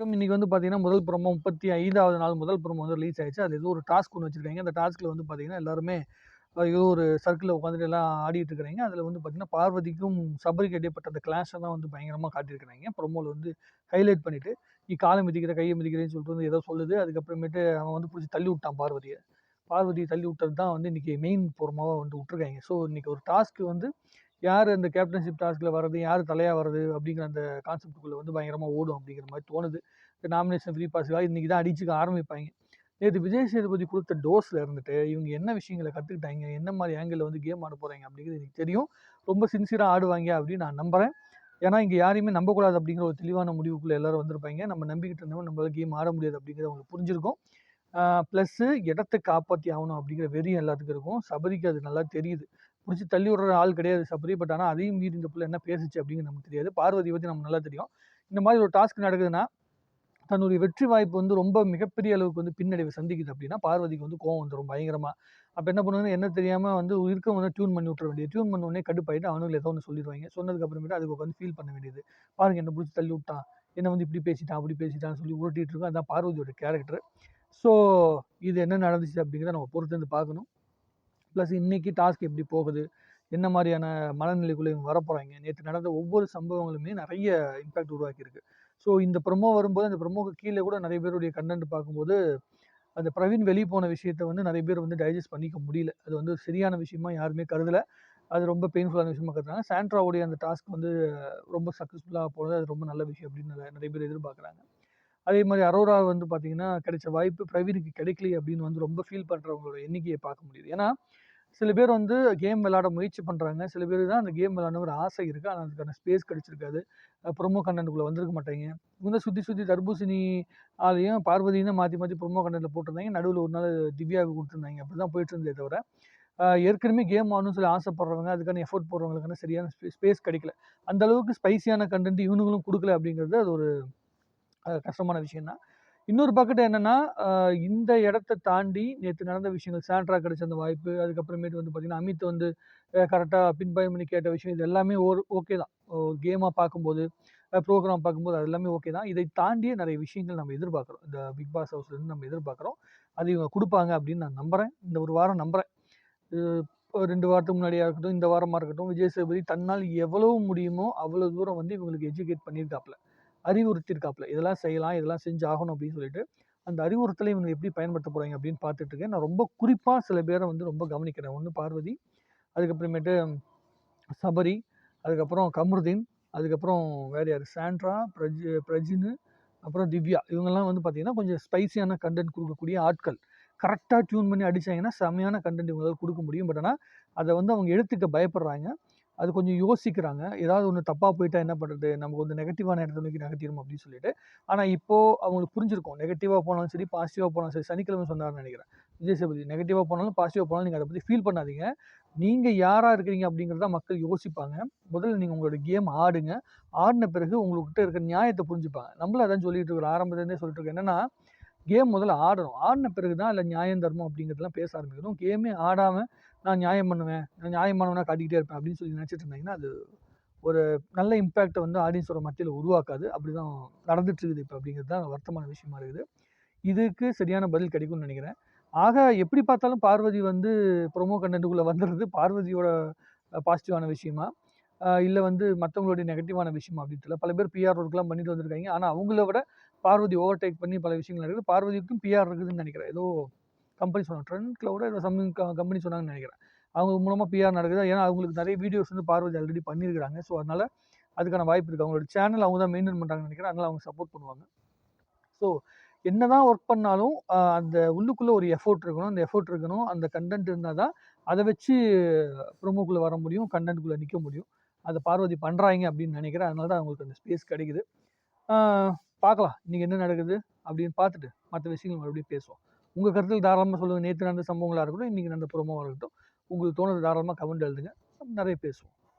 இன்னைக்கு வந்து பார்த்தீங்கன்னா, முதல் ப்ரோமோ 35வது நாள் முதல் ப்ரோமோ வந்து ரிலீஸ் ஆயிடுச்சு. அது ஏதோ ஒரு டாஸ்க் ஒண்ணு வச்சிருக்காங்க. அந்த டாஸ்க்ல வந்து பார்த்தீங்கன்னா, எல்லாருமே ஏதோ ஒரு சர்க்கிள்ல உட்காந்துட்டு எல்லாம் ஆடிட்டு இருக்கிறாங்க. அதில வந்து பார்த்தீங்கன்னா, பார்வதிக்கும் சபரிக்கும் இடைப்பட்ட அந்த கிளாஷ தான் வந்து பயங்கரமா காட்டியிருக்கிறாங்க. ப்ரோமோல வந்து ஹைலைட் பண்ணிட்டு, "நீ கால மிதிக்கிற, கைய மிதிக்கிறேன்னு" சொல்லிட்டு வந்து ஏதோ சொல்லுது. அதுக்கப்புறமேட்டு அவன் வந்து புடிச்சு தள்ளி விட்டான் பார்வதிய. பார்வதிய தள்ளி விட்டது தான் வந்து இன்னைக்கு மெயின் ப்ரோமோவா வந்து விட்டுருக்காங்க. ஸோ இன்னைக்கு ஒரு டாஸ்க் வந்து யாரு அந்த கேப்டன்ஷிப் டாஸ்க்ல வர்றது, யாரு தலையா வர்றது அப்படிங்கிற அந்த கான்செப்ட்குள்ள வந்து பயங்கரமா ஓடும் அப்படிங்கிற மாரி தோணுது. இந்த நாமினேஷன் ஃப்ரீ பாஸ்க்காக இன்னைக்கு தான் அடிச்சுக்க ஆரம்பிப்பாய்ங்க. நேத்து விஜய் சேதுபதி குடுத்த டோஸ்ல இருந்துட்டு, இவங்க என்ன விஷயங்கள கத்துக்கிட்டாய்ங்க, என்ன மாரி ஆங்கிள்ல வந்து கேம் ஆட போறாய்ங்க அப்படிங்கிறது எனக்கு தெரியும். ரொம்ப சின்சியரா ஆடுவாய்ங்க அப்படின்னு நான் நம்புறேன். ஏன்னா, இங்க யாரையுமே நம்பக்கூடாது அப்படிங்கிற ஒரு தெளிவான முடிவுக்குள்ள எல்லாரும் வந்திருப்பாய்ங்க. நம்ம நம்பிக்கிட்டு இருந்தோம் நம்மளால கேம் ஆட முடியாது அப்படிங்கிறது அவங்களுக்கு புரிஞ்சிருக்கும். ப்ளஸ்ஸு இடத்த காப்பாத்தி ஆவணும் அப்படிங்கிற வெறியும் எல்லாத்துக்கும் இருக்கும். சபரிக்கு அது நல்லா தெரியுது. புடிச்சு தள்ளி விடுற ஆள் கிடையாது சபரி. பட் ஆனா அதையும் மீறி இந்த புள்ள என்ன பேசுச்சு அப்படிங்கிறது நமக்கு தெரியாது. பார்வதிய பத்தி நமக்கு நல்லா தெரியும். இந்த மாரி ஒரு டாஸ்க் நடக்குதுன்னா, தன்னுடைய வெற்றி வாய்ப்பு வந்து ரொம்ப மிகப்பெரிய அளவுக்கு வந்து பின்னடைவு சந்திக்குது அப்படின்னா, பார்வதிக்கு வந்து கோவம் வந்துரும் பயங்கரமா. அப்ப என்ன பண்ணுவாங்கன்னா, என்ன தெரியாம வந்து இருக்கவங்க டியூன் பண்ணி விட்டுற வேண்டியது. டியூன் பண்ண உடனே கடுப்பாயிட்டு அவனுங்கள ஏதோ ஒண்ணு சொல்லிருவாய்ங்க. சொன்னதுக்கு அப்புறமேட்டு அதுக்கு உட்காந்து ஃபீல் பண்ண வேண்டியது. பாருங்க என்ன புடிச்சு தள்ளி விட்டான். என்ன வந்து இப்படி பேசிட்டான், அப்படி பேசிட்டான்னு சொல்லி உருட்டிட்டு இருக்கும். அதான் பார்வதியோட கேரக்டர். ஸோ இது என்ன நடந்துச்சு அப்படிங்கிறத நம்ம பொறுத்திருந்து பார்க்கணும். ப்ளஸ் இன்னைக்கு டாஸ்க் எப்படி போகுது? என்ன மாரியான மனநிலைக்குள்ள இவங்க வரப்போறாய்ங்க? நேத்து நடந்த ஒவ்வொரு சம்பவங்களுமே நெறைய இம்பாக்ட் உருவாக்கியிருக்கு. ஸோ இந்த ப்ரோமோ வரும்போது, அந்த ப்ரோமோக்கு கீழ கூட நெறைய பேருடைய கன்டென்ட் பார்க்கும்போது, அந்த பிரவீன் வெளிய போன விஷயத்த வந்து நெறைய பேர் வந்து டைஜஸ்ட் பண்ணிக்க முடியல. அது வந்து சரியான விஷயமா யாருமே கருதல. அது ரொம்ப பெயின்ஃபுல்லான விஷயமா கருதுறாங்க. சாண்ட்ராவுடைய அந்த டாஸ்க் வந்து ரொம்ப சக்சஸ்ஃபுல்லா போனது. அது ரொம்ப நல்ல விஷயம் அப்படின்னு நெறைய பேர் எதிர்பார்க்குறாங்க. அதே மாரி அரோரா வந்து பார்த்தீங்கன்னா, கிடைச்ச வாய்ப்பு பிரவீனுக்கு கிடைக்கலையே அப்படின்னு வந்து ரொம்ப ஃபீல் பண்றவங்களோட எண்ணிக்கைய பார்க்க முடியுது. ஏன்னா, சில பேர் வந்து கேம் விளையாட முயற்சி பண்றாங்க. சில பேருக்கு தான் அந்த கேம் விளையாடணுங்கிற ஆசை இருக்கு. ஆனா அதுக்கான ஸ்பேஸ் கிடைச்சிருக்காது. ப்ரோமோ கன்டென்ட்குள்ள வந்திருக்க மாட்டாய்ங்க. இவங்க தான் சுத்தி சுத்தி தர்பூசணி ஆளையும் பார்வதியும் தான் மாத்தி மாத்தி ப்ரோமோ கன்டென்ட்ல போட்டிருந்தாங்க. நடுவுல ஒரு நாள் திவ்யாவுக்கு குடுத்துருந்தாங்க. அப்படிதான் போயிட்டு இருந்ததே தவிர, ஏற்கனவே கேம் ஆடணும்னு சொல்லி ஆசைப்படுறவங்க, அதுக்கான எஃபோர்ட் போடுறவங்களுக்கான சரியான ஸ்பேஸ் கிடைக்கல. அந்த அளவுக்கு ஸ்பைசியான கன்டென்ட் இவனுங்களும் குடுக்கல அப்படிங்கிறது அது ஒரு கஷ்டமான விஷயம் தான். இன்னொரு பக்கெட் என்னன்னா, அ இந்த இடத்த தாண்டி நேத்து நடந்த விஷயங்கள் சாண்ட்ரா கிடைச்ச அந்த வாய்ப்பு, அதுக்கப்புறமேட்டு வந்து பார்த்தீங்கன்னா, அமித் வந்து கரெக்ட்டா பின் பாயிண்ட் பண்ணி கேட்ட விஷயம், இது எல்லாமே ஓகே தான். கேமா பார்க்கும்போது, புரோகிராம் பார்க்கும்போது அது எல்லாமே ஓகே தான். இதை தாண்டிய நெறைய விஷயங்கள் நம்ம எதிர்பார்க்குறோம். இந்த பிக் பாஸ் ஹவுஸ்லருந்து நம்ம எதிர்பார்க்குறோம். அது இவங்க குடுப்பாங்க அப்படின்னு நான் நம்புறேன். இந்த ஒரு வாரம் நம்புறேன். ஒரு 2 வாரத்துக்கு முன்னாடியா இருக்கட்டும், இந்த வாரமா இருக்கட்டும், விஜய் சேதுபதி தன்னால் எவ்வளவு முடியுமோ, அவ்வளவு தூரம் வந்து இவங்களுக்கு எஜுகேட் பண்ணியிருக்காப்ல. அறிவுறுத்தியிருக்காப்ல. இதெல்லாம் செய்யலாம், இதெல்லாம் செஞ்சு ஆகணும் அப்படின்னு சொல்லிட்டு, அந்த அறிவுறுத்தலை இவங்க எப்படி பயன்படுத்த போறாங்க அப்படின்னு பார்த்துட்டு இருக்கேன். நான் ரொம்ப குறிப்பா சில பேர வந்து ரொம்ப கவனிக்கிறேன். ஒண்ணு பார்வதி, அதுக்கப்புறமேட்டு சபரி, அதுக்கப்புறம் கமருதீன், அதுக்கப்புறம் வேற யாரு? சாண்ட்ரா, பிரஜினு, அப்புறம் திவ்யா. இவங்கலாம் வந்து பார்த்தீங்கன்னா, கொஞ்சம் ஸ்பைசியான கன்டென்ட் குடுக்கக்கூடிய ஆட்கள். கரெக்ட்டா டியூன் பண்ணி அடிச்சாங்கன்னா, செம்மையான கன்டென்ட் இவங்களால குடுக்க முடியும். பட் ஆனா, அத வந்து அவங்க எடுத்துக்க பயப்படுறாங்க. அது கொஞ்சம் யோசிக்கிறாங்க. ஏதாவது ஒண்ணு தப்பா போயிட்டா என்ன பண்றது? நமக்கு வந்து நெகட்டிவான இடத்த நோக்கி நகர்த்திரும் அப்படின்னு சொல்லிட்டு. ஆனா, இப்போ அவங்களுக்கு புரிஞ்சிருக்கும். நெகட்டிவா போனாலும் சரி, பாசிட்டிவா போனாலும் சரி, சனிக்கிழமை சொன்னாருன்னு நெனைக்கிறேன். விஜய் சேதுபதி நெகட்டிவா போனாலும், பாசிட்டிவா போனாலும் நீங்க அத பத்தி ஃபீல் பண்ணாதீங்க. நீங்க யாரா இருக்கிறீங்க அப்படிங்கிறத மக்கள் யோசிப்பாங்க. முதல்ல நீங்க உங்களோட கேம் ஆடுங்க. ஆடுன பிறகு உங்ககிட்ட இருக்கிற நியாயத்த புரிஞ்சுப்பாங்க. நம்மளும் அதான் சொல்லிட்டு இருக்கிறோம். ஆரம்பத்துலேருந்தே சொல்லிட்டு இருக்கோம். என்னன்னா, கேம் முதல்ல ஆடணும். ஆடுன பிறகு தான் அதில நியாயம், தர்மம் அப்படிங்கிறதெல்லாம் பேச ஆரம்பிக்கணும். கேமே ஆடாம நான் நியாயம் பண்ணுவேன். நான் நியாயமானவனா காட்டிக்கிட்டே இருப்பேன் அப்படின்னு சொல்லி நினைச்சிட்டு இருந்தீங்கன்னா, அது ஒரு நல்ல இம்பாக்ட்ட வந்து ஆடியன்ஸோட மத்தியில உருவாக்காது. அப்படிதான் நடந்துட்டு இருக்குது இப்ப அப்படிங்கிறது தான் வருத்தமான விஷயமா இருக்குது. இதுக்கு சரியான பதில் கிடைக்கும்னு நினைக்கிறேன். ஆக எப்படி பார்த்தாலும் பார்வதி வந்து ப்ரோமோ கன்டென்ட்க்குள்ள வந்துறது பார்வதியோட பாசிட்டிவான விஷயமா? இல்ல வந்து மத்தவங்களுடைய நெகட்டிவான விஷயமா அப்படின்னு தெரியல. பல பேர் பிஆர் ஒர்க்லாம் பண்ணிட்டு வந்திருக்காங்க. ஆனா அவங்கள விட பார்வதி ஓவர்டேக் பண்ணி பல விஷயங்கள் நடக்குது. பார்வதிக்கும் பிஆர் இருக்குதுன்னு நெனைக்கிறேன். ஏதோ கம்பெனி சொன்னாங்க. ட்ரெண்ட் கிளவுடோ ஏதோ சம்திங் கம்பெனி சொன்னாங்கன்னு நெனைக்கிறேன். அவங்க மூலமா பிஆர் நடக்குது. ஏன்னா அவங்களுக்கு நெறைய வீடியோஸ் வந்து பார்வதி ஆல்ரெடி பண்ணியிருக்காங்க. ஸோ அதனால அதுக்கான வாய்ப்பு இருக்கு. அவங்களோட சேனல் அவங்க தான் மெயின்டெயின் பண்றாங்கன்னு நெனைக்கிறேன். அதனால அவங்க சப்போர்ட் பண்ணுவாங்க. ஸோ என்னதான் ஒர்க் பண்ணாலும், அந்த உள்ளுக்குள்ள ஒரு எஃபோர்ட் இருக்கணும். அந்த எஃபோர்ட் இருக்கணும். அந்த கன்டென்ட் இருந்தா தான், அத வச்சு ப்ரோமோக்குள்ள வர முடியும். கன்டென்ட்குள்ள நிக்க முடியும். அத பார்வதி பண்றாய்ங்க அப்படின்னு நெனைக்கிறேன். அதனால தான் அவங்களுக்கு அந்த ஸ்பேஸ் கிடைக்குது. ஆ பார்க்கலாம். இன்னைக்கு என்ன நடக்குது அப்படின்னு பார்த்துட்டு, மத்த விஷயங்கள் மறுபடியும் பேசுவோம். உங்க கருத்துக்கள் தாராளமா சொல்லுங்க. நேத்து நடந்த சம்பவங்களா இருக்கட்டும், இன்னைக்கு நடந்த ப்ரோமோவா இருக்கட்டும். உங்களுக்கு தோணுது தாராளமா கமெண்ட் எழுதுங்க. நெறைய பேசுவோம்.